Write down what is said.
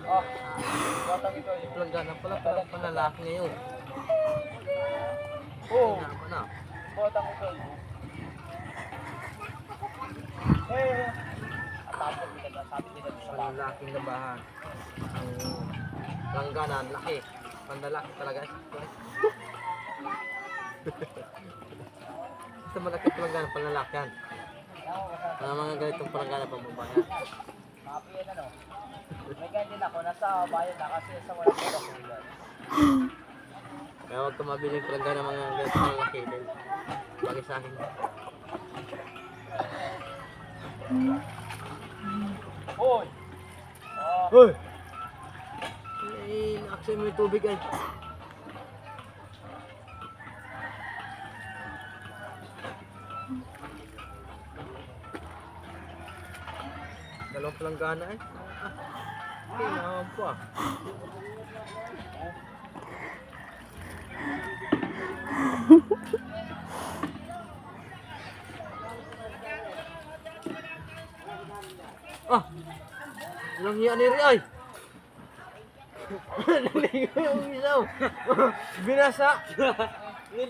Oh, batang ito. Planggana pala, parang panlalaki ngayon. Oo. Tama na. Batang ito. Tapos nila sabi nila sa bahay. Panlalaking labahan. Ang planggana, laki. Panlalaki talaga. Ito malaki planggana, panlalaki yan. Mga ganitong planggana pambabayan. Happy yan ano. May ganyan ako, nasa bayan na kasi sa walang pagkakulan. Kaya huwag ka mabili ng planggana mga ganitong laki din. Bagay sa akin. Hoy! Hoy! Eh, nakaksin mo yung tubig ay. Dalawang planggana eh. Kailangan po ah. Ah! Ilang hiya ni Ri ay! Naligo yung isaw! Binasa!